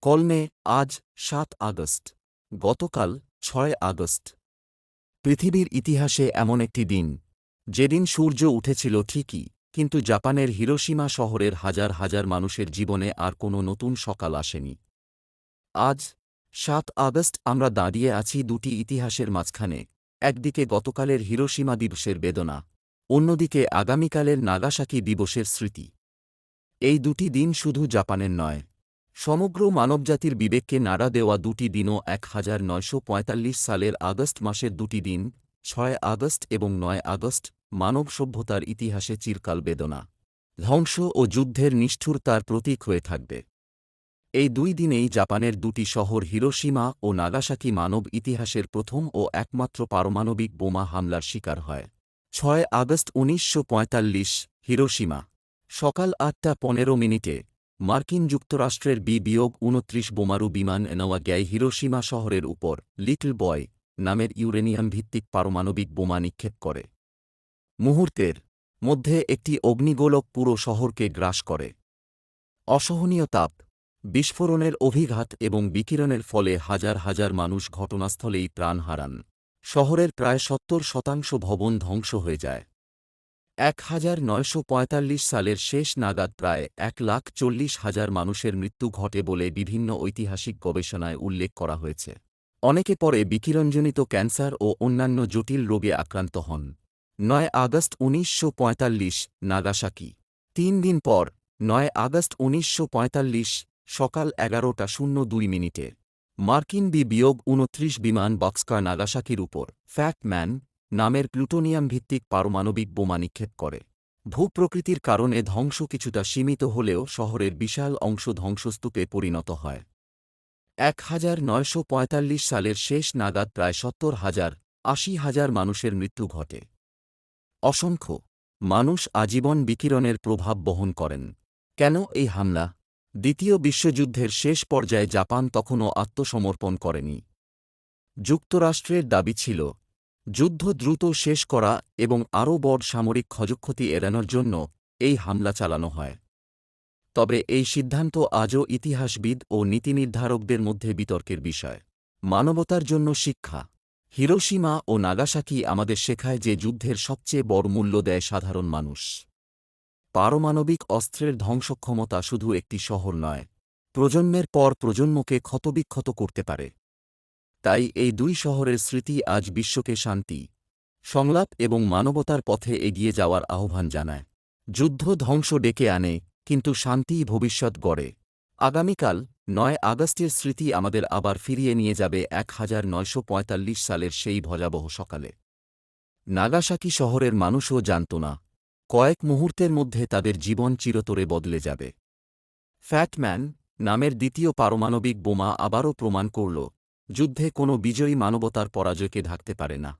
কলনে আজ ৭ আগস্ট। গতকাল ৬ আগস্ট। পৃথিবীর ইতিহাসে এমন একটি দিন, যেদিন সূর্য উঠেছিল ঠিকই, কিন্তু জাপানের হিরোশিমা শহরের হাজার হাজার মানুষের জীবনে আর কোনো নতুন সকাল আসেনি। আজ ৭ আগস্ট আমরা দাঁড়িয়ে আছি দুটি ইতিহাসের মাঝখানে, একদিকে গতকালের হিরোশিমা দিবসের বেদনা, অন্যদিকে আগামীকালের নাগাসাকি দিবসের স্মৃতি। এই দুটি দিন শুধু জাপানের নয়, সমগ্র মানবজাতির বিবেককে নাড়া দেওয়া দুটি দিনও ১৯৪৫ সালের আগস্ট মাসের দুটি দিন, ৬ আগস্ট এবং ৯ আগস্ট, মানব সভ্যতার ইতিহাসে চিরকাল বেদনা, ধ্বংস ও যুদ্ধের নিষ্ঠুরতার প্রতীক হয়ে থাকবে। এই দুই দিনেই জাপানের দুটি শহর হিরোশিমা ও নাগাসাকি মানব ইতিহাসের প্রথম ও একমাত্র পারমাণবিক বোমা হামলার শিকার হয়। ৬ আগস্ট ১৯৪৫, হিরোশিমা। সকাল ৮টা ১৫ মিনিটে মার্কিন যুক্তরাষ্ট্রের বি-২৯ বোমারু বিমান নেওয়া গ্যায় হিরোশিমা শহরের উপর লিটল বয় নামের ইউরেনিয়াম ভিত্তিক পারমাণবিক বোমা নিক্ষেপ করে। মুহূর্তের মধ্যে একটি অগ্নিগোলক পুরো শহরকে গ্রাস করে। অসহনীয় তাপ, বিস্ফোরণের অভিঘাত এবং বিকিরণের ফলে হাজার হাজার মানুষ ঘটনাস্থলেই প্রাণ হারান। শহরের প্রায় ৭০% ভবন ধ্বংস হয়ে যায়। ১৯৪৫ সালের শেষ নাগাদ প্রায় ১,৪০,০০০ মানুষের মৃত্যু ঘটে বলে বিভিন্ন ঐতিহাসিক গবেষণায় উল্লেখ করা হয়েছে। অনেকে পরে বিকিরণজনিত ক্যান্সার ও অন্যান্য জটিল রোগে আক্রান্ত হন। ৯ আগস্ট ১৯৪৫, নাগাসাকি। ৩ দিন পর ৯ আগস্ট ১৯৪৫ সকাল ১১টা ০২ মিনিটে মার্কিন বি-২৯ বিমান বক্সকার নাগাসাকির উপর ফ্যাট ম্যান নামের প্লুটোনিয়াম ভিত্তিক পারমাণবিক বোমা নিক্ষেপ করে। ভূপ্রকৃতির কারণে ধ্বংস কিছুটা সীমিত হলেও শহরের বিশাল অংশ ধ্বংসস্তূপে পরিণত হয়। ১৯৪৫ সালের শেষ নাগাদ প্রায় ৭০,০০০-৮০,০০০ মানুষের মৃত্যু ঘটে। অসংখ্য মানুষ আজীবন বিকিরণের প্রভাব বহন করেন। কেন এই হামলা? দ্বিতীয় বিশ্বযুদ্ধের শেষ পর্যায়ে জাপান তখনও আত্মসমর্পণ করেনি। যুক্তরাষ্ট্রের দাবি ছিল, যুদ্ধ দ্রুত শেষ করা এবং আরও বড় সামরিক ক্ষয়ক্ষতি এড়ানোর জন্য এই হামলা চালানো হয়। তবে এই সিদ্ধান্ত আজও ইতিহাসবিদ ও নীতিনির্ধারকদের মধ্যে বিতর্কের বিষয়। মানবতার জন্য শিক্ষা। হিরোশিমা ও নাগাসাকি আমাদের শেখায় যে যুদ্ধের সবচেয়ে বড় মূল্য দেয় সাধারণ মানুষ। পারমাণবিক অস্ত্রের ধ্বংসক্ষমতা শুধু একটি শহর নয়, প্রজন্মের পর প্রজন্মকে ক্ষতবিক্ষত করতে পারে। তাই এই দুই শহরের স্মৃতি আজ বিশ্বকে শান্তি, সংলাপ এবং মানবতার পথে এগিয়ে যাওয়ার আহ্বান জানায়। যুদ্ধ ধ্বংস ডেকে আনে, কিন্তু শান্তিই ভবিষ্যৎ গড়ে। আগামীকাল ৯ আগস্টের স্মৃতি আমাদের আবার ফিরিয়ে নিয়ে যাবে ১৯৪৫ সালের সেই ভয়াবহ সকালে। নাগাসাকি শহরের মানুষও জানত না, কয়েক মুহূর্তের মধ্যে তাদের জীবন চিরতরে বদলে যাবে। ফ্যাট ম্যান নামের দ্বিতীয় পারমাণবিক বোমা আবারও প্রমাণ করল, যুদ্ধে কোনো বিজয়ী মানবতার পরাজয়কে ঢাকতে পারে না।